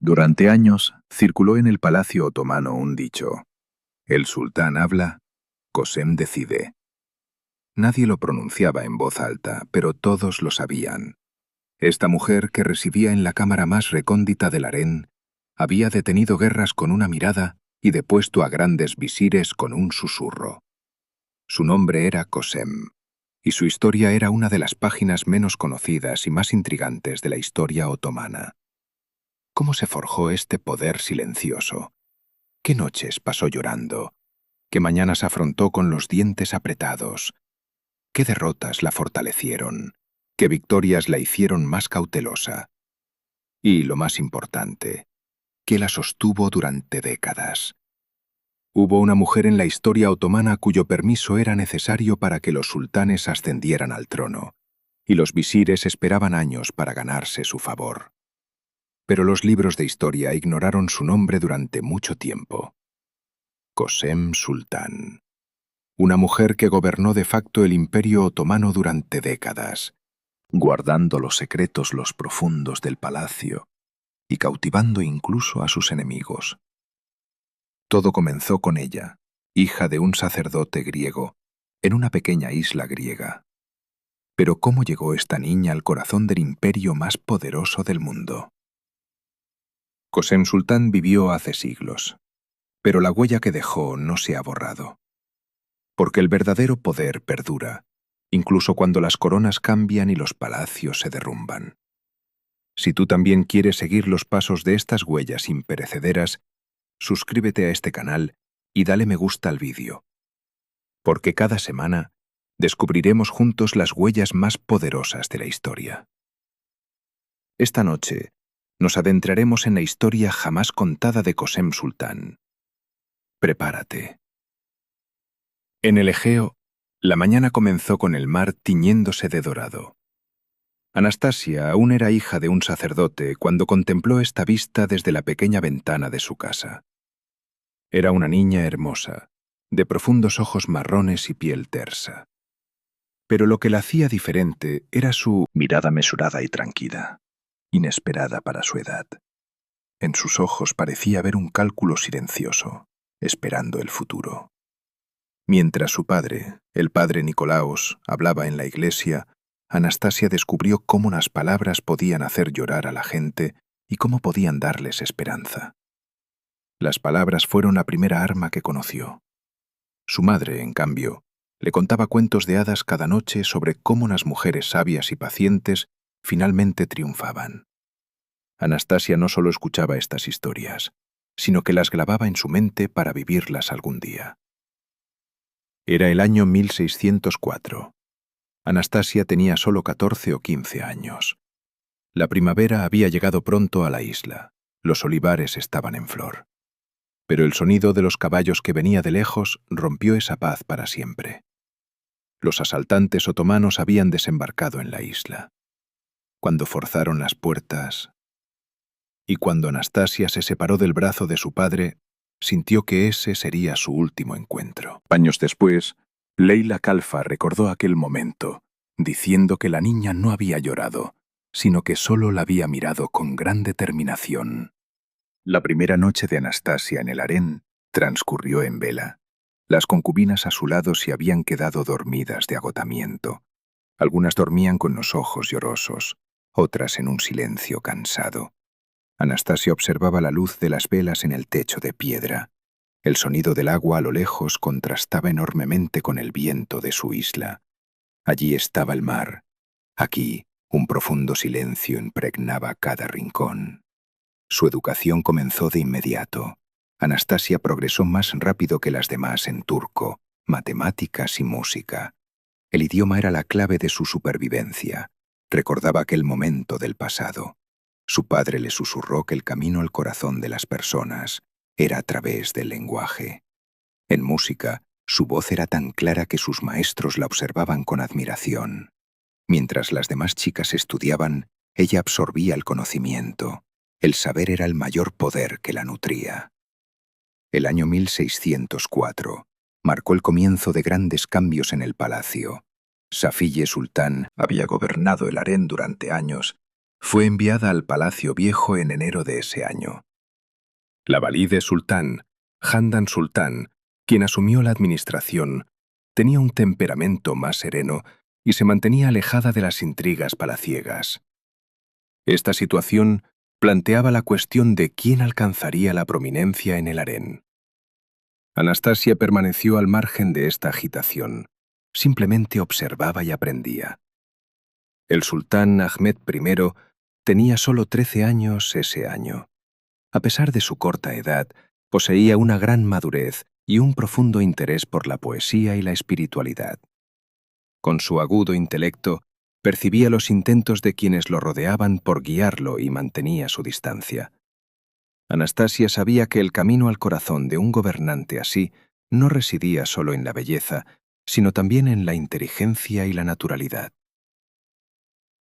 Durante años circuló en el palacio otomano un dicho: el sultán habla, Kösem decide. Nadie lo pronunciaba en voz alta, pero todos lo sabían. Esta mujer, que residía en la cámara más recóndita del harén, había detenido guerras con una mirada y depuesto a grandes visires con un susurro. Su nombre era Kösem, y su historia era una de las páginas menos conocidas y más intrigantes de la historia otomana. ¿Cómo se forjó este poder silencioso? ¿Qué noches pasó llorando? ¿Qué mañanas afrontó con los dientes apretados? ¿Qué derrotas la fortalecieron? ¿Qué victorias la hicieron más cautelosa? Y, lo más importante, ¿qué la sostuvo durante décadas? Hubo una mujer en la historia otomana cuyo permiso era necesario para que los sultanes ascendieran al trono, y los visires esperaban años para ganarse su favor. Pero los libros de historia ignoraron su nombre durante mucho tiempo. Kösem Sultán. Una mujer que gobernó de facto el imperio otomano durante décadas, guardando los secretos los profundos del palacio y cautivando incluso a sus enemigos. Todo comenzó con ella, hija de un sacerdote griego, en una pequeña isla griega. Pero ¿cómo llegó esta niña al corazón del imperio más poderoso del mundo? Kösem Sultán vivió hace siglos, pero la huella que dejó no se ha borrado. Porque el verdadero poder perdura, incluso cuando las coronas cambian y los palacios se derrumban. Si tú también quieres seguir los pasos de estas huellas imperecederas, suscríbete a este canal y dale me gusta al vídeo. Porque cada semana descubriremos juntos las huellas más poderosas de la historia. Esta noche nos adentraremos en la historia jamás contada de Kösem Sultán. Prepárate. En el Egeo, la mañana comenzó con el mar tiñéndose de dorado. Anastasia aún era hija de un sacerdote cuando contempló esta vista desde la pequeña ventana de su casa. Era una niña hermosa, de profundos ojos marrones y piel tersa. Pero lo que la hacía diferente era su mirada mesurada y tranquila, inesperada para su edad. En sus ojos parecía haber un cálculo silencioso, esperando el futuro. Mientras su padre, el padre Nicolaos, hablaba en la iglesia, Anastasia descubrió cómo las palabras podían hacer llorar a la gente y cómo podían darles esperanza. Las palabras fueron la primera arma que conoció. Su madre, en cambio, le contaba cuentos de hadas cada noche sobre cómo las mujeres sabias y pacientes finalmente triunfaban. Anastasia no solo escuchaba estas historias, sino que las grababa en su mente para vivirlas algún día. Era el año 1604. Anastasia tenía solo 14 o 15 años. La primavera había llegado pronto a la isla. Los olivares estaban en flor. Pero el sonido de los caballos que venía de lejos rompió esa paz para siempre. Los asaltantes otomanos habían desembarcado en la isla. Cuando forzaron las puertas y cuando Anastasia se separó del brazo de su padre, sintió que ese sería su último encuentro. Años después, Leila Kalfa recordó aquel momento, diciendo que la niña no había llorado, sino que solo la había mirado con gran determinación. La primera noche de Anastasia en el harén transcurrió en vela. Las concubinas a su lado se habían quedado dormidas de agotamiento. Algunas dormían con los ojos llorosos, otras en un silencio cansado. Anastasia observaba la luz de las velas en el techo de piedra. El sonido del agua a lo lejos contrastaba enormemente con el viento de su isla. Allí estaba el mar. Aquí, un profundo silencio impregnaba cada rincón. Su educación comenzó de inmediato. Anastasia progresó más rápido que las demás en turco, matemáticas y música. El idioma era la clave de su supervivencia. Recordaba aquel momento del pasado. Su padre le susurró que el camino al corazón de las personas era a través del lenguaje. En música, su voz era tan clara que sus maestros la observaban con admiración. Mientras las demás chicas estudiaban, ella absorbía el conocimiento. El saber era el mayor poder que la nutría. El año 1604 marcó el comienzo de grandes cambios en el palacio. Safiye Sultán había gobernado el harén durante años fue enviada al Palacio Viejo en enero de ese año. La valide sultán, Handan Sultán, quien asumió la administración, tenía un temperamento más sereno y se mantenía alejada de las intrigas palaciegas. Esta situación planteaba la cuestión de quién alcanzaría la prominencia en el harén. Anastasia permaneció al margen de esta agitación. Simplemente observaba y aprendía. El sultán Ahmed I tenía solo 13 años ese año. A pesar de su corta edad, poseía una gran madurez y un profundo interés por la poesía y la espiritualidad. Con su agudo intelecto, percibía los intentos de quienes lo rodeaban por guiarlo y mantenía su distancia. Anastasia sabía que el camino al corazón de un gobernante así no residía solo en la belleza, sino también en la inteligencia y la naturalidad.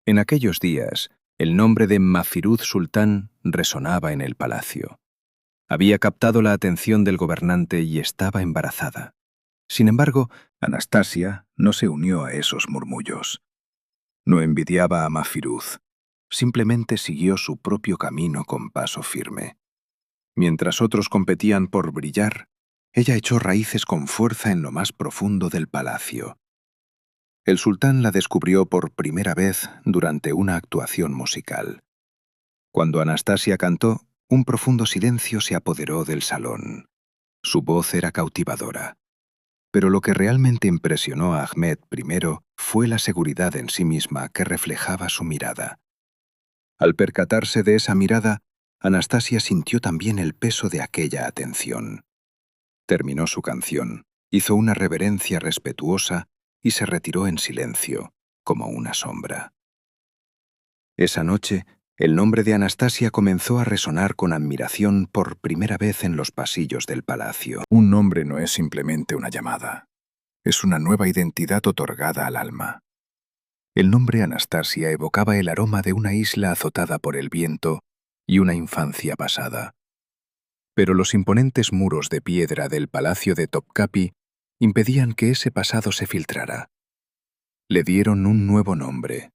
En aquellos días, el nombre de Mafiruz Sultán resonaba en el palacio. Había captado la atención del gobernante y estaba embarazada. Sin embargo, Anastasia no se unió a esos murmullos. No envidiaba a Mafiruz, simplemente siguió su propio camino con paso firme. Mientras otros competían por brillar, ella echó raíces con fuerza en lo más profundo del palacio. El sultán la descubrió por primera vez durante una actuación musical. Cuando Anastasia cantó, un profundo silencio se apoderó del salón. Su voz era cautivadora. Pero lo que realmente impresionó a Ahmed I fue la seguridad en sí misma que reflejaba su mirada. Al percatarse de esa mirada, Anastasia sintió también el peso de aquella atención. Terminó su canción, hizo una reverencia respetuosa y se retiró en silencio, como una sombra. Esa noche, el nombre de Anastasia comenzó a resonar con admiración por primera vez en los pasillos del palacio. Un nombre no es simplemente una llamada. Es una nueva identidad otorgada al alma. El nombre Anastasia evocaba el aroma de una isla azotada por el viento y una infancia pasada. Pero los imponentes muros de piedra del palacio de Topkapi impedían que ese pasado se filtrara. Le dieron un nuevo nombre,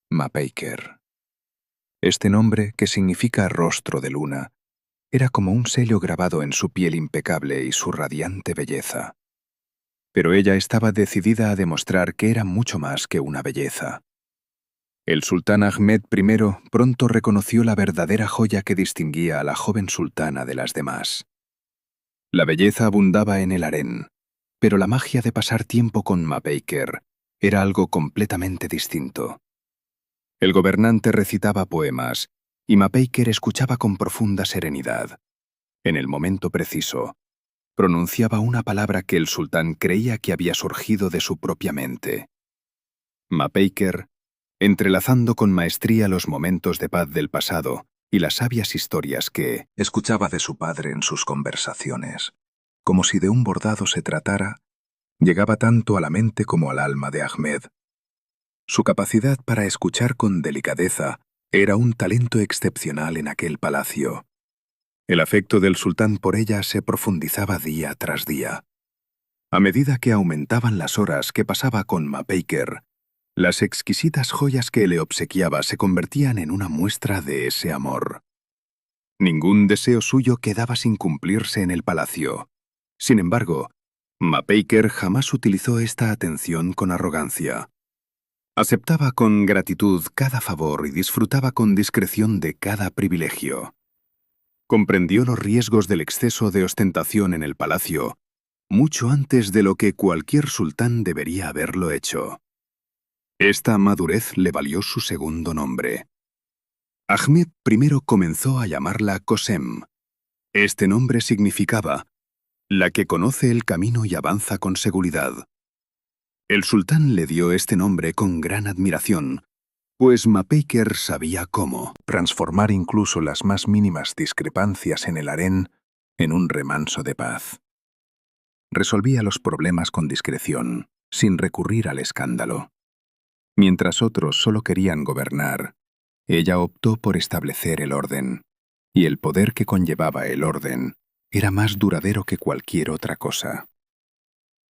Mapeiker. Este nombre, que significa rostro de luna, era como un sello grabado en su piel impecable y su radiante belleza. Pero ella estaba decidida a demostrar que era mucho más que una belleza. El sultán Ahmed I pronto reconoció la verdadera joya que distinguía a la joven sultana de las demás. La belleza abundaba en el harén, pero la magia de pasar tiempo con Mapeiker era algo completamente distinto. El gobernante recitaba poemas y Mapeiker escuchaba con profunda serenidad. En el momento preciso, pronunciaba una palabra que el sultán creía que había surgido de su propia mente. Mapeiker, entrelazando con maestría los momentos de paz del pasado y las sabias historias que escuchaba de su padre en sus conversaciones, como si de un bordado se tratara, llegaba tanto a la mente como al alma de Ahmed. Su capacidad para escuchar con delicadeza era un talento excepcional en aquel palacio. El afecto del sultán por ella se profundizaba día tras día. A medida que aumentaban las horas que pasaba con Mapeiker, las exquisitas joyas que le obsequiaba se convertían en una muestra de ese amor. Ningún deseo suyo quedaba sin cumplirse en el palacio. Sin embargo, Mapeiker jamás utilizó esta atención con arrogancia. Aceptaba con gratitud cada favor y disfrutaba con discreción de cada privilegio. Comprendió los riesgos del exceso de ostentación en el palacio mucho antes de lo que cualquier sultán debería haberlo hecho. Esta madurez le valió su segundo nombre. Ahmed I comenzó a llamarla Kosem. Este nombre significaba la que conoce el camino y avanza con seguridad. El sultán le dio este nombre con gran admiración, pues Mapeiker sabía cómo transformar incluso las más mínimas discrepancias en el harén en un remanso de paz. Resolvía los problemas con discreción, sin recurrir al escándalo. Mientras otros solo querían gobernar, ella optó por establecer el orden, y el poder que conllevaba el orden era más duradero que cualquier otra cosa.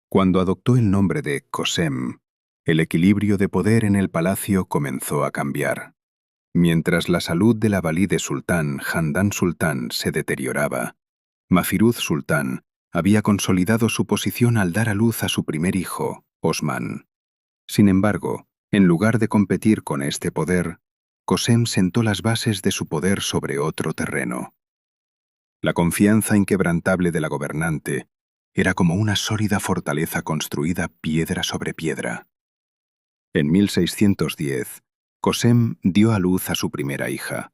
Cuando adoptó el nombre de Kosem, el equilibrio de poder en el palacio comenzó a cambiar. Mientras la salud de la valide sultán Handan Sultán se deterioraba, Mafiruz Sultán había consolidado su posición al dar a luz a su primer hijo, Osman. Sin embargo, en lugar de competir con este poder, Qasem sentó las bases de su poder sobre otro terreno. La confianza inquebrantable de la gobernante era como una sólida fortaleza construida piedra sobre piedra. En 1610, Qasem dio a luz a su primera hija.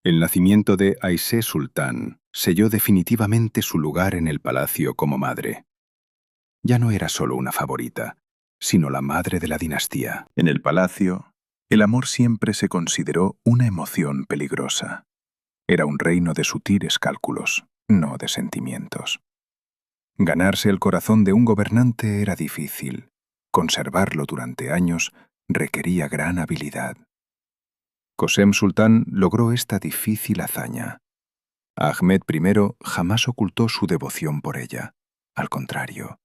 El nacimiento de Aisé Sultán selló definitivamente su lugar en el palacio como madre. Ya no era solo una favorita, sino la madre de la dinastía. En el palacio, el amor siempre se consideró una emoción peligrosa. Era un reino de sutiles cálculos, no de sentimientos. Ganarse el corazón de un gobernante era difícil. Conservarlo durante años requería gran habilidad. Qasem Sultán logró esta difícil hazaña. Ahmed I jamás ocultó su devoción por ella. Al contrario,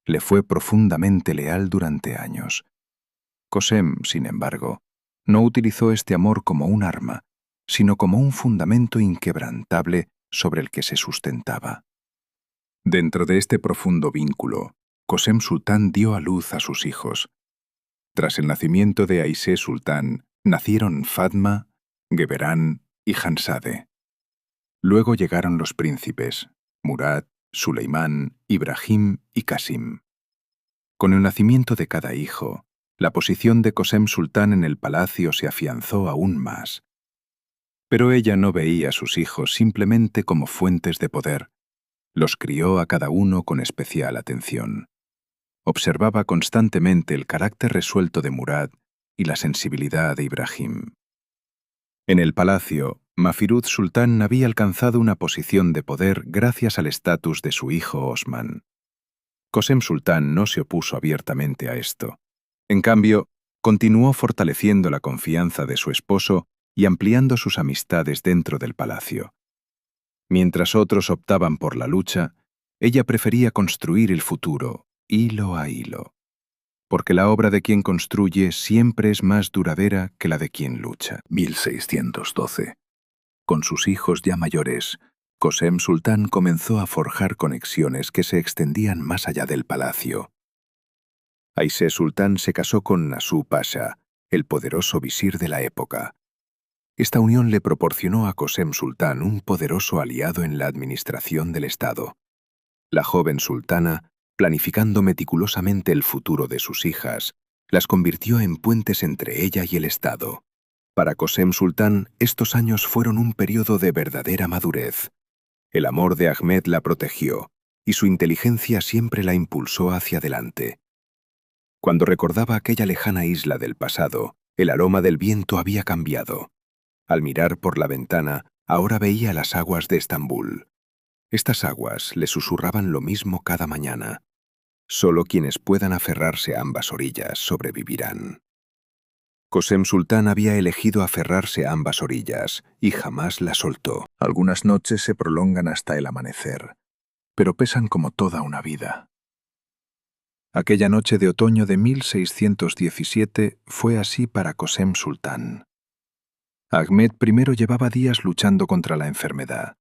le fue profundamente leal durante años. Qasem, sin embargo, no utilizó este amor como un arma, sino como un fundamento inquebrantable sobre el que se sustentaba. Dentro de este profundo vínculo, Qasem Sultán dio a luz a sus hijos. Tras el nacimiento de Aisé Sultán, nacieron Fatma, Geberán y Hanzade. Luego llegaron los príncipes, Murad, Suleimán, Ibrahim y Qasim. Con el nacimiento de cada hijo, la posición de Qasem Sultán en el palacio se afianzó aún más. Pero ella no veía a sus hijos simplemente como fuentes de poder. Los crió a cada uno con especial atención. Observaba constantemente el carácter resuelto de Murad y la sensibilidad de Ibrahim. En el palacio, Mafiruz Sultán había alcanzado una posición de poder gracias al estatus de su hijo Osman. Qasem Sultán no se opuso abiertamente a esto. En cambio, continuó fortaleciendo la confianza de su esposo y ampliando sus amistades dentro del palacio. Mientras otros optaban por la lucha, ella prefería construir el futuro, hilo a hilo. Porque la obra de quien construye siempre es más duradera que la de quien lucha. 1612. Con sus hijos ya mayores, Qasem Sultán comenzó a forjar conexiones que se extendían más allá del palacio. Aisé Sultán se casó con Nasu Pasha, el poderoso visir de la época. Esta unión le proporcionó a Qasem Sultán un poderoso aliado en la administración del Estado. La joven sultana, planificando meticulosamente el futuro de sus hijas, las convirtió en puentes entre ella y el Estado. Para Qasem Sultán, estos años fueron un periodo de verdadera madurez. El amor de Ahmed la protegió, y su inteligencia siempre la impulsó hacia adelante. Cuando recordaba aquella lejana isla del pasado, el aroma del viento había cambiado. Al mirar por la ventana, ahora veía las aguas de Estambul. Estas aguas le susurraban lo mismo cada mañana. Solo quienes puedan aferrarse a ambas orillas sobrevivirán. Qasem Sultán había elegido aferrarse a ambas orillas y jamás la soltó. Algunas noches se prolongan hasta el amanecer, pero pesan como toda una vida. Aquella noche de otoño de 1617 fue así para Qasem Sultán. Ahmed I llevaba días luchando contra la enfermedad.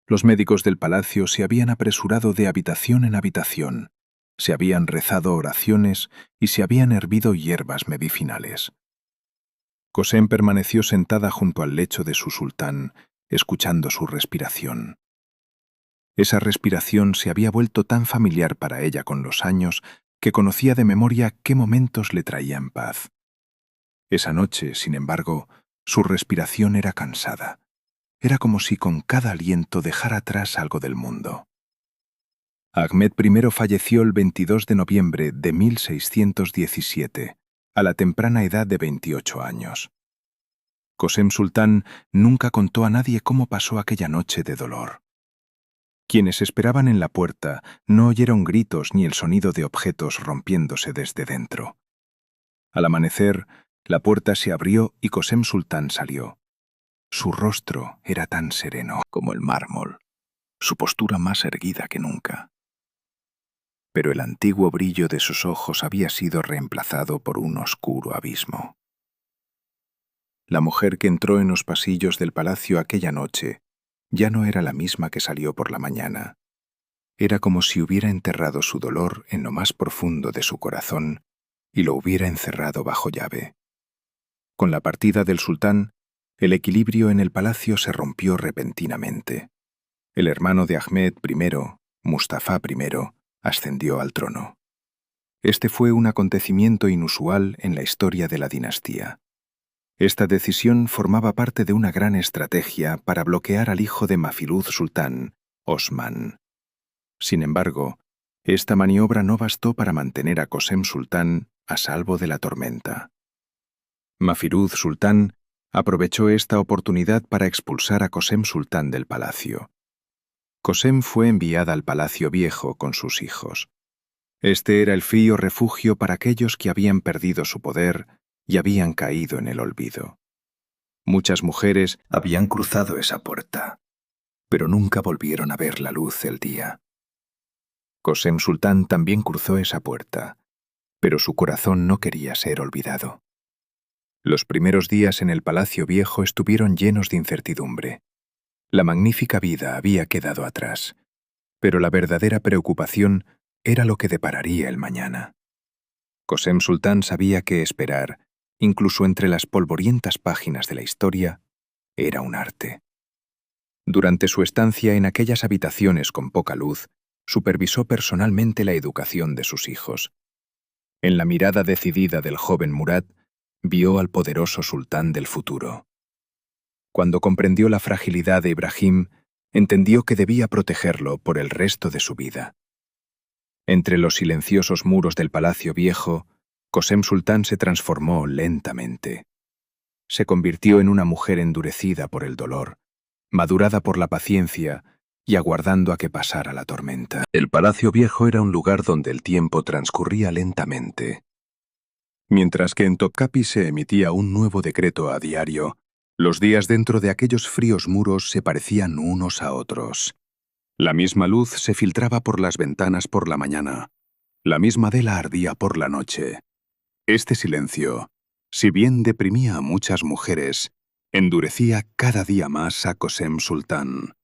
Los médicos del palacio se habían apresurado de habitación en habitación, se habían rezado oraciones y se habían hervido hierbas medicinales. Qasem permaneció sentada junto al lecho de su sultán, escuchando su respiración. Esa respiración se había vuelto tan familiar para ella con los años que conocía de memoria qué momentos le traían paz. Esa noche, sin embargo, su respiración era cansada. Era como si con cada aliento dejara atrás algo del mundo. Ahmed I falleció el 22 de noviembre de 1617, a la temprana edad de 28 años. Qasem Sultán nunca contó a nadie cómo pasó aquella noche de dolor. Quienes esperaban en la puerta no oyeron gritos ni el sonido de objetos rompiéndose desde dentro. Al amanecer, la puerta se abrió y Qasem Sultán salió. Su rostro era tan sereno como el mármol, su postura más erguida que nunca. Pero el antiguo brillo de sus ojos había sido reemplazado por un oscuro abismo. La mujer que entró en los pasillos del palacio aquella noche ya no era la misma que salió por la mañana. Era como si hubiera enterrado su dolor en lo más profundo de su corazón y lo hubiera encerrado bajo llave. Con la partida del sultán, el equilibrio en el palacio se rompió repentinamente. El hermano de Ahmed I, Mustafa I, ascendió al trono. Este fue un acontecimiento inusual en la historia de la dinastía. Esta decisión formaba parte de una gran estrategia para bloquear al hijo de Mafilud Sultán, Osman. Sin embargo, esta maniobra no bastó para mantener a Qosem Sultán a salvo de la tormenta. Mafilud Sultán aprovechó esta oportunidad para expulsar a Qosem Sultán del palacio. Qosem fue enviada al Palacio Viejo con sus hijos. Este era el frío refugio para aquellos que habían perdido su poder y habían caído en el olvido. Muchas mujeres habían cruzado esa puerta, pero nunca volvieron a ver la luz del día. Qosem Sultán también cruzó esa puerta, pero su corazón no quería ser olvidado. Los primeros días en el Palacio Viejo estuvieron llenos de incertidumbre. La magnífica vida había quedado atrás, pero la verdadera preocupación era lo que depararía el mañana. Qosem Sultán sabía que esperar, incluso entre las polvorientas páginas de la historia, era un arte. Durante su estancia en aquellas habitaciones con poca luz, supervisó personalmente la educación de sus hijos. En la mirada decidida del joven Murad, vio al poderoso sultán del futuro. Cuando comprendió la fragilidad de Ibrahim, entendió que debía protegerlo por el resto de su vida. Entre los silenciosos muros del Palacio Viejo, Qosem Sultán se transformó lentamente. Se convirtió en una mujer endurecida por el dolor, madurada por la paciencia y aguardando a que pasara la tormenta. El Palacio Viejo era un lugar donde el tiempo transcurría lentamente. Mientras que en Topkapi se emitía un nuevo decreto a diario, los días dentro de aquellos fríos muros se parecían unos a otros. La misma luz se filtraba por las ventanas por la mañana. La misma vela ardía por la noche. Este silencio, si bien deprimía a muchas mujeres, endurecía cada día más a Qosem Sultán.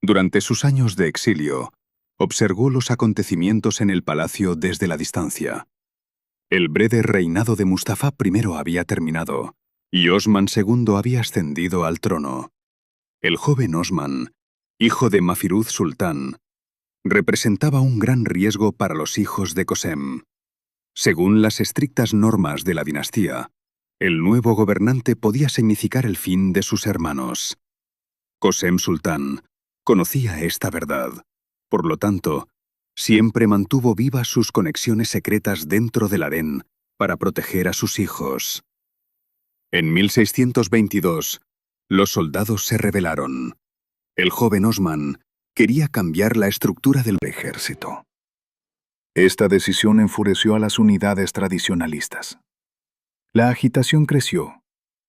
Durante sus años de exilio, observó los acontecimientos en el palacio desde la distancia. El breve reinado de Mustafa I había terminado, y Osman II había ascendido al trono. El joven Osman, hijo de Mafilud Sultán, representaba un gran riesgo para los hijos de Qosem. Según las estrictas normas de la dinastía, el nuevo gobernante podía significar el fin de sus hermanos. Qosem Sultán conocía esta verdad. Por lo tanto, siempre mantuvo vivas sus conexiones secretas dentro del harén para proteger a sus hijos. En 1622, los soldados se rebelaron. El joven Osman quería cambiar la estructura del ejército. Esta decisión enfureció a las unidades tradicionalistas. La agitación creció,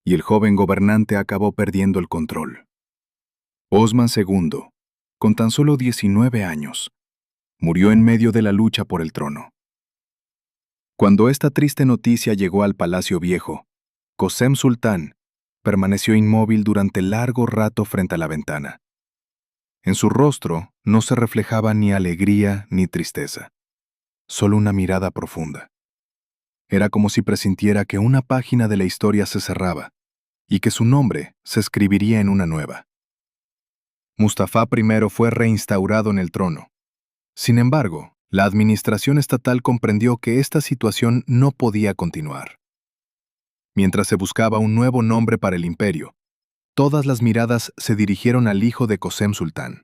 y el joven gobernante acabó perdiendo el control. Osman II, con tan solo 19 años, murió en medio de la lucha por el trono. Cuando esta triste noticia llegó al Palacio Viejo, Qosem Sultán permaneció inmóvil durante largo rato frente a la ventana. En su rostro no se reflejaba ni alegría ni tristeza, solo una mirada profunda. Era como si presintiera que una página de la historia se cerraba y que su nombre se escribiría en una nueva. Mustafa I fue reinstaurado en el trono. Sin embargo, la administración estatal comprendió que esta situación no podía continuar. Mientras se buscaba un nuevo nombre para el imperio, todas las miradas se dirigieron al hijo de Qosem Sultán.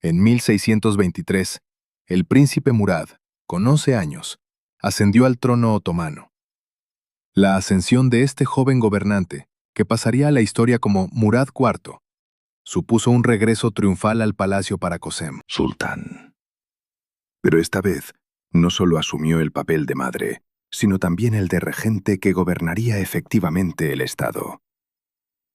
En 1623, el príncipe Murad, con 11 años, ascendió al trono otomano. La ascensión de este joven gobernante, que pasaría a la historia como Murad IV, supuso un regreso triunfal al palacio para Qosem Sultán. Pero esta vez, no solo asumió el papel de madre, sino también el de regente que gobernaría efectivamente el Estado.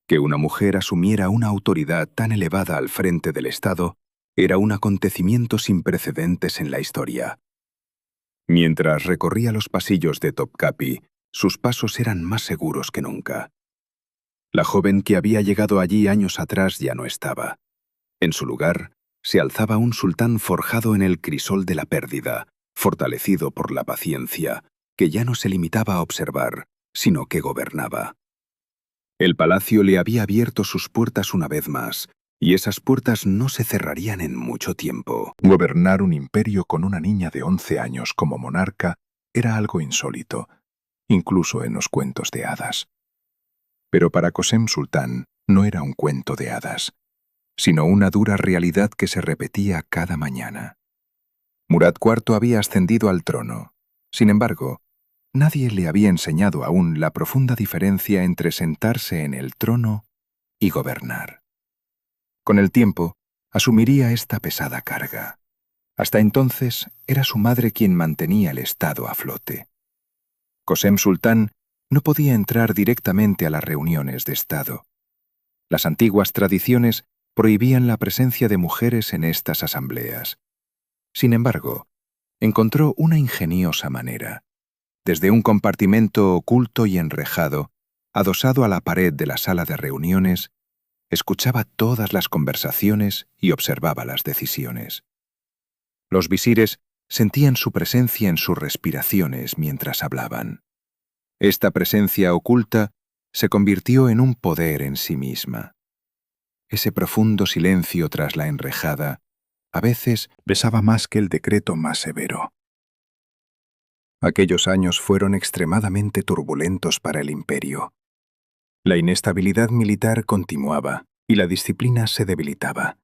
Que una mujer asumiera una autoridad tan elevada al frente del Estado era un acontecimiento sin precedentes en la historia. Mientras recorría los pasillos de Topkapi, sus pasos eran más seguros que nunca. La joven que había llegado allí años atrás ya no estaba. En su lugar, se alzaba un sultán forjado en el crisol de la pérdida, fortalecido por la paciencia, que ya no se limitaba a observar, sino que gobernaba. El palacio le había abierto sus puertas una vez más, y esas puertas no se cerrarían en mucho tiempo. Gobernar un imperio con una niña de 11 años como monarca era algo insólito, incluso en los cuentos de hadas. Pero para Qasem Sultán no era un cuento de hadas, sino una dura realidad que se repetía cada mañana. Murad IV había ascendido al trono. Sin embargo, nadie le había enseñado aún la profunda diferencia entre sentarse en el trono y gobernar. Con el tiempo, asumiría esta pesada carga. Hasta entonces, era su madre quien mantenía el Estado a flote. Qasem Sultán no podía entrar directamente a las reuniones de Estado. Las antiguas tradiciones prohibían la presencia de mujeres en estas asambleas. Sin embargo, encontró una ingeniosa manera. Desde un compartimento oculto y enrejado, adosado a la pared de la sala de reuniones, escuchaba todas las conversaciones y observaba las decisiones. Los visires sentían su presencia en sus respiraciones mientras hablaban. Esta presencia oculta se convirtió en un poder en sí misma. Ese profundo silencio tras la enrejada a veces pesaba más que el decreto más severo. Aquellos años fueron extremadamente turbulentos para el imperio. La inestabilidad militar continuaba y la disciplina se debilitaba.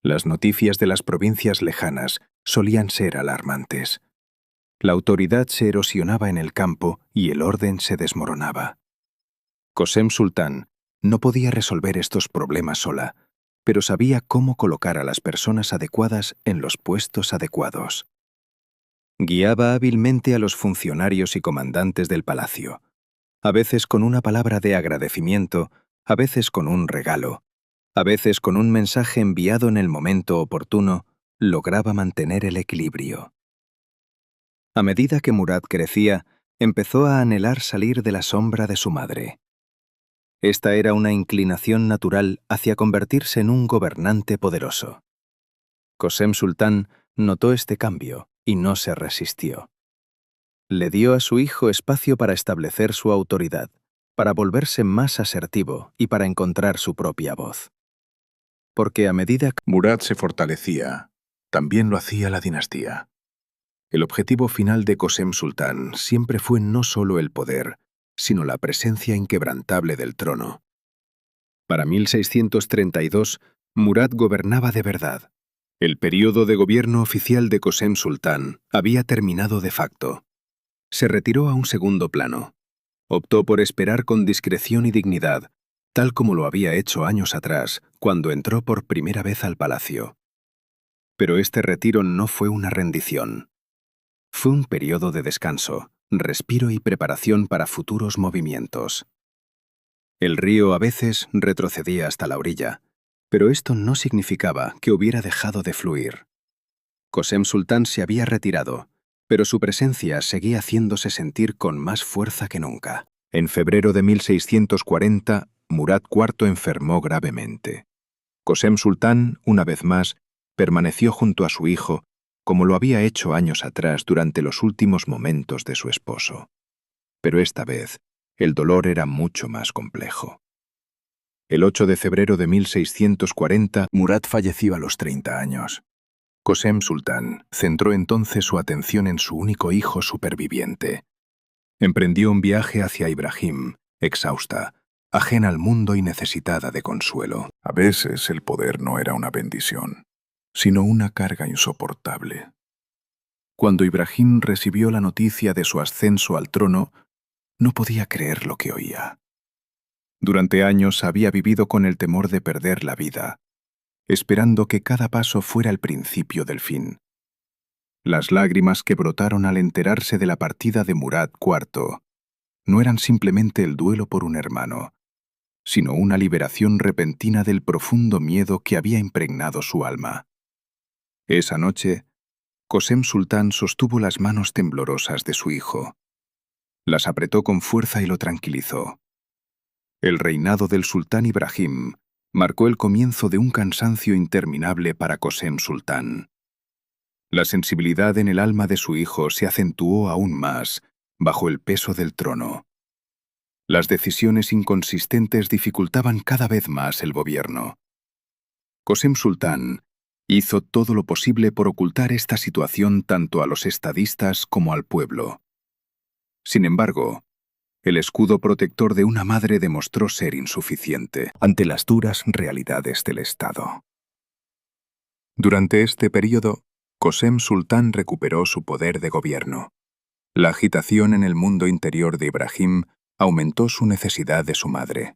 Las noticias de las provincias lejanas solían ser alarmantes. La autoridad se erosionaba en el campo y el orden se desmoronaba. Qasem Sultán no podía resolver estos problemas sola, pero sabía cómo colocar a las personas adecuadas en los puestos adecuados. Guiaba hábilmente a los funcionarios y comandantes del palacio, a veces con una palabra de agradecimiento, a veces con un regalo, a veces con un mensaje enviado en el momento oportuno, lograba mantener el equilibrio. A medida que Murad crecía, empezó a anhelar salir de la sombra de su madre. Esta era una inclinación natural hacia convertirse en un gobernante poderoso. Qasem Sultán notó este cambio y no se resistió. Le dio a su hijo espacio para establecer su autoridad, para volverse más asertivo y para encontrar su propia voz. Porque a medida que Murad se fortalecía, también lo hacía la dinastía. El objetivo final de Qasem Sultán siempre fue no solo el poder, sino la presencia inquebrantable del trono. Para 1632, Murad gobernaba de verdad. El período de gobierno oficial de Qasem Sultán había terminado de facto. Se retiró a un segundo plano. Optó por esperar con discreción y dignidad, tal como lo había hecho años atrás, cuando entró por primera vez al palacio. Pero este retiro no fue una rendición. Fue un periodo de descanso, respiro y preparación para futuros movimientos. El río a veces retrocedía hasta la orilla, pero esto no significaba que hubiera dejado de fluir. Qasem Sultán se había retirado, pero su presencia seguía haciéndose sentir con más fuerza que nunca. En febrero de 1640, Murad IV enfermó gravemente. Qasem Sultán, una vez más, permaneció junto a su hijo, como lo había hecho años atrás durante los últimos momentos de su esposo. Pero esta vez, el dolor era mucho más complejo. El 8 de febrero de 1640, Murad falleció a los 30 años. Qasem Sultán centró entonces su atención en su único hijo superviviente. Emprendió un viaje hacia Ibrahim, exhausta, ajena al mundo y necesitada de consuelo. A veces el poder no era una bendición, sino una carga insoportable. Cuando Ibrahim recibió la noticia de su ascenso al trono, no podía creer lo que oía. Durante años había vivido con el temor de perder la vida, esperando que cada paso fuera el principio del fin. Las lágrimas que brotaron al enterarse de la partida de Murad IV no eran simplemente el duelo por un hermano, sino una liberación repentina del profundo miedo que había impregnado su alma. Esa noche, Qasem Sultán sostuvo las manos temblorosas de su hijo. Las apretó con fuerza y lo tranquilizó. El reinado del sultán Ibrahim marcó el comienzo de un cansancio interminable para Qasem Sultán. La sensibilidad en el alma de su hijo se acentuó aún más bajo el peso del trono. Las decisiones inconsistentes dificultaban cada vez más el gobierno. Qasem Sultán hizo todo lo posible por ocultar esta situación tanto a los estadistas como al pueblo. Sin embargo, el escudo protector de una madre demostró ser insuficiente ante las duras realidades del Estado. Durante este período, Qasem Sultán recuperó su poder de gobierno. La agitación en el mundo interior de Ibrahim aumentó su necesidad de su madre.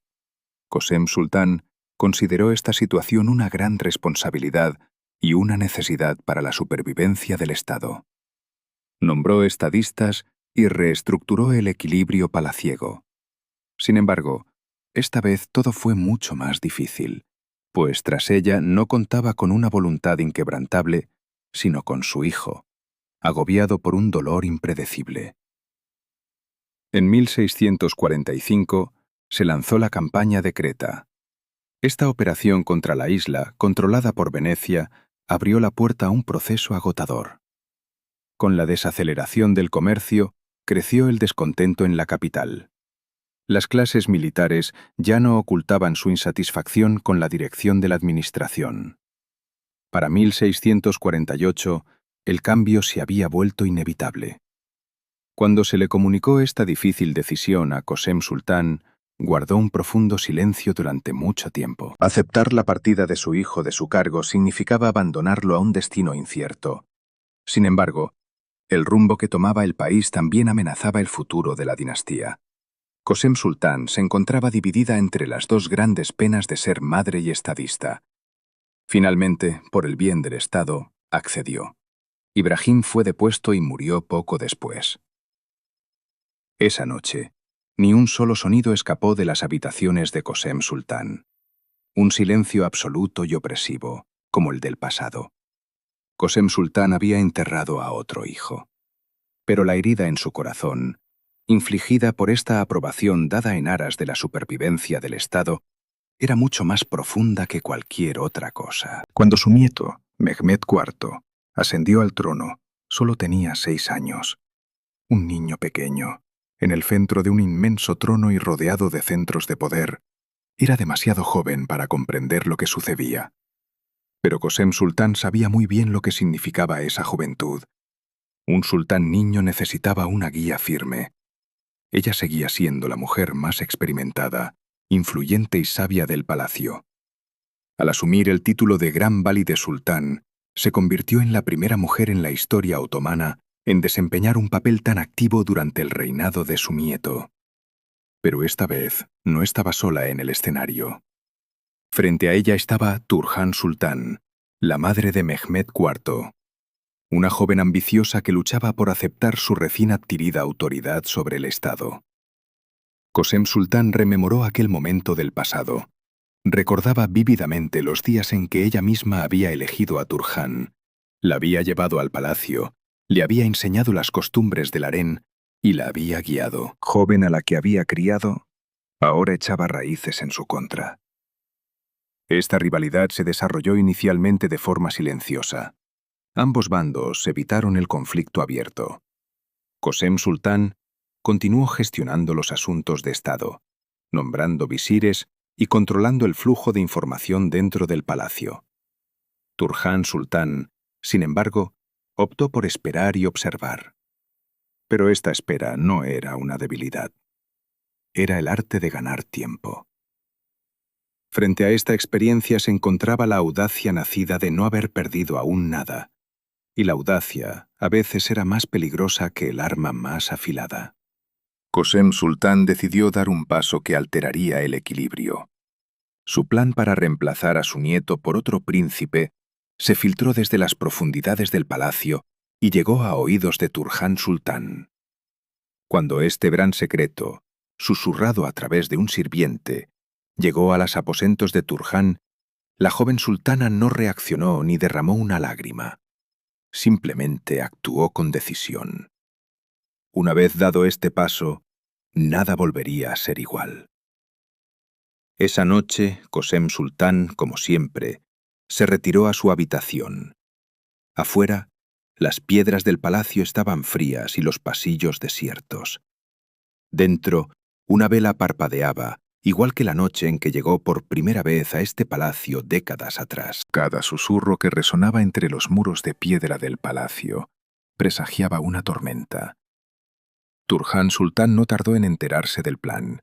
Qasem Sultán consideró esta situación una gran responsabilidad y una necesidad para la supervivencia del Estado. Nombró estadistas y reestructuró el equilibrio palaciego. Sin embargo, esta vez todo fue mucho más difícil, pues tras ella no contaba con una voluntad inquebrantable, sino con su hijo, agobiado por un dolor impredecible. En 1645 se lanzó la campaña de Creta. Esta operación contra la isla, controlada por Venecia, abrió la puerta a un proceso agotador. Con la desaceleración del comercio, creció el descontento en la capital. Las clases militares ya no ocultaban su insatisfacción con la dirección de la administración. Para 1648, el cambio se había vuelto inevitable. Cuando se le comunicó esta difícil decisión a Qasem Sultán, guardó un profundo silencio durante mucho tiempo. Aceptar la partida de su hijo de su cargo significaba abandonarlo a un destino incierto. Sin embargo, el rumbo que tomaba el país también amenazaba el futuro de la dinastía. Qasem Sultán se encontraba dividida entre las dos grandes penas de ser madre y estadista. Finalmente, por el bien del Estado, accedió. Ibrahim fue depuesto y murió poco después. Esa noche, ni un solo sonido escapó de las habitaciones de Qasem Sultán. Un silencio absoluto y opresivo, como el del pasado. Qasem Sultán había enterrado a otro hijo. Pero la herida en su corazón, infligida por esta aprobación dada en aras de la supervivencia del Estado, era mucho más profunda que cualquier otra cosa. Cuando su nieto, Mehmed IV, ascendió al trono, solo tenía 6 años. Un niño pequeño, en el centro de un inmenso trono y rodeado de centros de poder, era demasiado joven para comprender lo que sucedía. Pero Qasem Sultán sabía muy bien lo que significaba esa juventud. Un sultán niño necesitaba una guía firme. Ella seguía siendo la mujer más experimentada, influyente y sabia del palacio. Al asumir el título de Gran Valide Sultán, se convirtió en la primera mujer en la historia otomana en desempeñar un papel tan activo durante el reinado de su nieto. Pero esta vez no estaba sola en el escenario. Frente a ella estaba Turhan Sultán, la madre de Mehmed IV, una joven ambiciosa que luchaba por aceptar su recién adquirida autoridad sobre el Estado. Qasem Sultán rememoró aquel momento del pasado. Recordaba vívidamente los días en que ella misma había elegido a Turhan, la había llevado al palacio, le había enseñado las costumbres del harén y la había guiado. Joven a la que había criado, ahora echaba raíces en su contra. Esta rivalidad se desarrolló inicialmente de forma silenciosa. Ambos bandos evitaron el conflicto abierto. Qasem Sultán continuó gestionando los asuntos de Estado, nombrando visires y controlando el flujo de información dentro del palacio. Turhan Sultán, sin embargo, optó por esperar y observar. Pero esta espera no era una debilidad. Era el arte de ganar tiempo. Frente a esta experiencia se encontraba la audacia nacida de no haber perdido aún nada. Y la audacia a veces era más peligrosa que el arma más afilada. Qasem Sultán decidió dar un paso que alteraría el equilibrio. Su plan para reemplazar a su nieto por otro príncipe se filtró desde las profundidades del palacio y llegó a oídos de Turhan Sultán. Cuando este gran secreto, susurrado a través de un sirviente, llegó a los aposentos de Turhan, la joven sultana no reaccionó ni derramó una lágrima. Simplemente actuó con decisión. Una vez dado este paso, nada volvería a ser igual. Esa noche, Kösem Sultán, como siempre, se retiró a su habitación. Afuera, las piedras del palacio estaban frías y los pasillos desiertos. Dentro, una vela parpadeaba, igual que la noche en que llegó por primera vez a este palacio décadas atrás. Cada susurro que resonaba entre los muros de piedra del palacio presagiaba una tormenta. Turhan Sultán no tardó en enterarse del plan.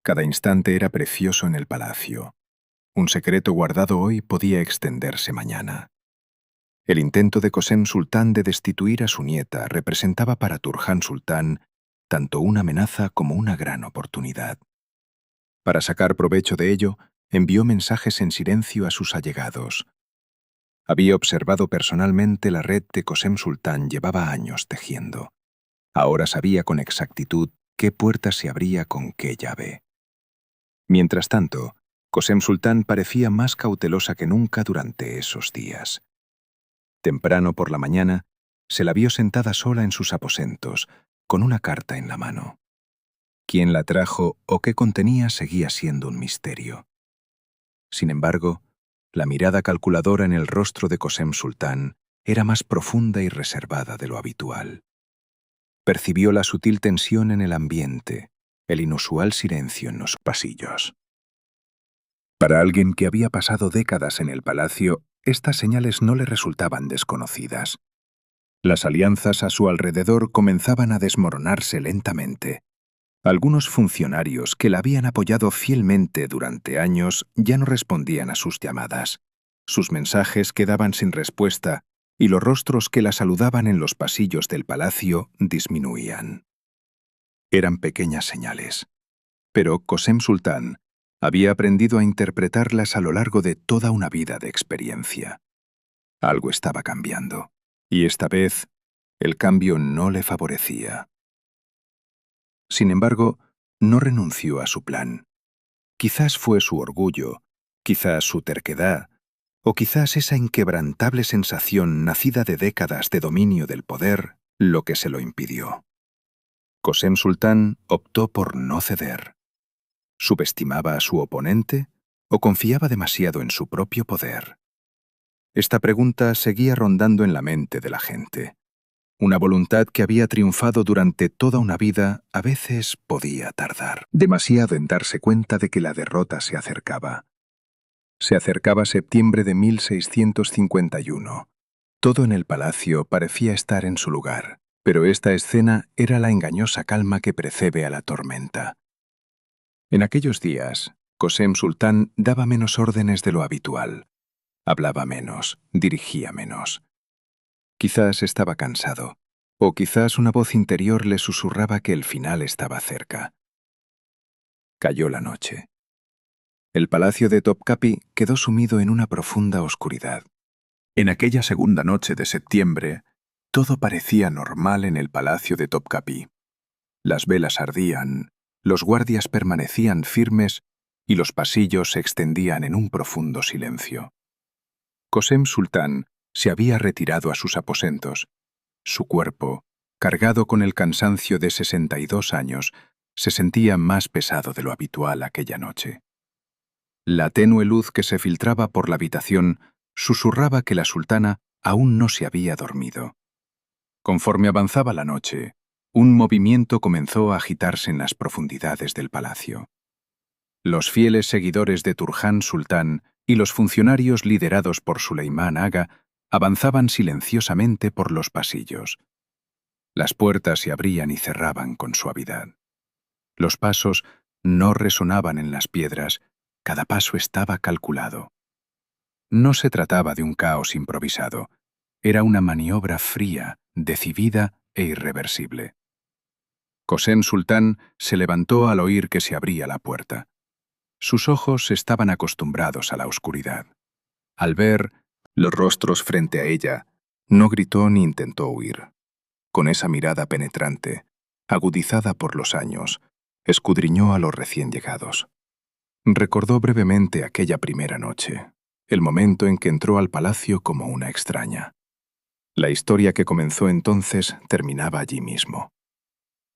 Cada instante era precioso en el palacio. Un secreto guardado hoy podía extenderse mañana. El intento de Kösem Sultán de destituir a su nieta representaba para Turhan Sultán tanto una amenaza como una gran oportunidad. Para sacar provecho de ello, envió mensajes en silencio a sus allegados. Había observado personalmente la red que Kösem Sultán llevaba años tejiendo. Ahora sabía con exactitud qué puerta se abría con qué llave. Mientras tanto, Kösem Sultán parecía más cautelosa que nunca durante esos días. Temprano por la mañana, se la vio sentada sola en sus aposentos, con una carta en la mano. Quién la trajo o qué contenía seguía siendo un misterio. Sin embargo, la mirada calculadora en el rostro de Kösem Sultán era más profunda y reservada de lo habitual. Percibió la sutil tensión en el ambiente, el inusual silencio en los pasillos. Para alguien que había pasado décadas en el palacio, estas señales no le resultaban desconocidas. Las alianzas a su alrededor comenzaban a desmoronarse lentamente. Algunos funcionarios que la habían apoyado fielmente durante años ya no respondían a sus llamadas. Sus mensajes quedaban sin respuesta y los rostros que la saludaban en los pasillos del palacio disminuían. Eran pequeñas señales, pero Kösem Sultán había aprendido a interpretarlas a lo largo de toda una vida de experiencia. Algo estaba cambiando, y esta vez el cambio no le favorecía. Sin embargo, no renunció a su plan. Quizás fue su orgullo, quizás su terquedad, o quizás esa inquebrantable sensación nacida de décadas de dominio del poder lo que se lo impidió. Kösem Sultán optó por no ceder. ¿Subestimaba a su oponente o confiaba demasiado en su propio poder? Esta pregunta seguía rondando en la mente de la gente. Una voluntad que había triunfado durante toda una vida a veces podía tardar demasiado en darse cuenta de que la derrota se acercaba. Se acercaba septiembre de 1651. Todo en el palacio parecía estar en su lugar, pero esta escena era la engañosa calma que precede a la tormenta. En aquellos días, Kösem Sultán daba menos órdenes de lo habitual. Hablaba menos, dirigía menos. Quizás estaba cansado, o quizás una voz interior le susurraba que el final estaba cerca. Cayó la noche. El palacio de Topkapi quedó sumido en una profunda oscuridad. En aquella segunda noche de septiembre, todo parecía normal en el palacio de Topkapi. Las velas ardían, los guardias permanecían firmes y los pasillos se extendían en un profundo silencio. Kösem Sultán se había retirado a sus aposentos. Su cuerpo, cargado con el cansancio de 62 años, se sentía más pesado de lo habitual aquella noche. La tenue luz que se filtraba por la habitación susurraba que la sultana aún no se había dormido. Conforme avanzaba la noche, un movimiento comenzó a agitarse en las profundidades del palacio. Los fieles seguidores de Turhan Sultán y los funcionarios liderados por Suleimán Aga avanzaban silenciosamente por los pasillos. Las puertas se abrían y cerraban con suavidad. Los pasos no resonaban en las piedras, cada paso estaba calculado. No se trataba de un caos improvisado, era una maniobra fría, decidida e irreversible. Kösem Sultán se levantó al oír que se abría la puerta. Sus ojos estaban acostumbrados a la oscuridad. Al ver los rostros frente a ella, no gritó ni intentó huir. Con esa mirada penetrante, agudizada por los años, escudriñó a los recién llegados. Recordó brevemente aquella primera noche, el momento en que entró al palacio como una extraña. La historia que comenzó entonces terminaba allí mismo.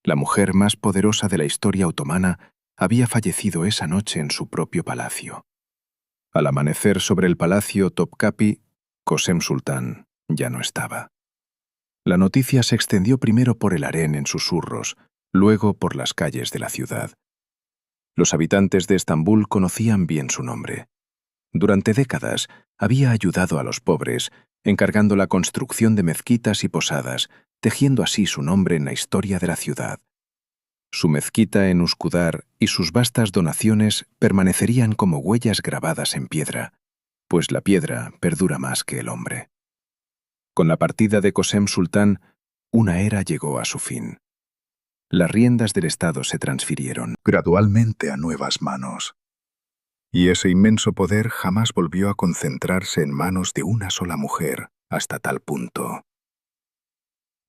La mujer más poderosa de la historia otomana había fallecido esa noche en su propio palacio. Al amanecer sobre el palacio Topkapi, Kösem Sultán ya no estaba. La noticia se extendió primero por el harén en susurros, luego por las calles de la ciudad. Los habitantes de Estambul conocían bien su nombre. Durante décadas había ayudado a los pobres, encargando la construcción de mezquitas y posadas, tejiendo así su nombre en la historia de la ciudad. Su mezquita en Üsküdar y sus vastas donaciones permanecerían como huellas grabadas en piedra, pues la piedra perdura más que el hombre. Con la partida de Kösem Sultán, una era llegó a su fin. Las riendas del Estado se transfirieron gradualmente a nuevas manos. Y ese inmenso poder jamás volvió a concentrarse en manos de una sola mujer, hasta tal punto.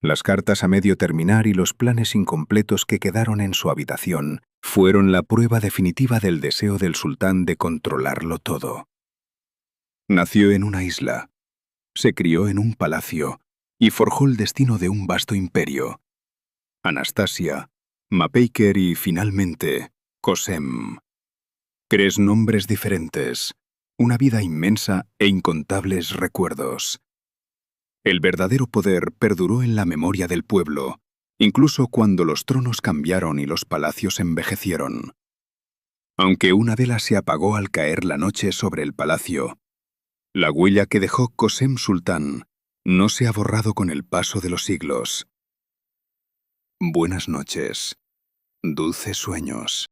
Las cartas a medio terminar y los planes incompletos que quedaron en su habitación fueron la prueba definitiva del deseo del sultán de controlarlo todo. Nació en una isla, se crió en un palacio y forjó el destino de un vasto imperio. Anastasia, Mapeiker y, finalmente, Kösem. 3 nombres diferentes, una vida inmensa e incontables recuerdos. El verdadero poder perduró en la memoria del pueblo, incluso cuando los tronos cambiaron y los palacios envejecieron. Aunque una vela se apagó al caer la noche sobre el palacio, la huella que dejó Kösem Sultán no se ha borrado con el paso de los siglos. Buenas noches, dulces sueños.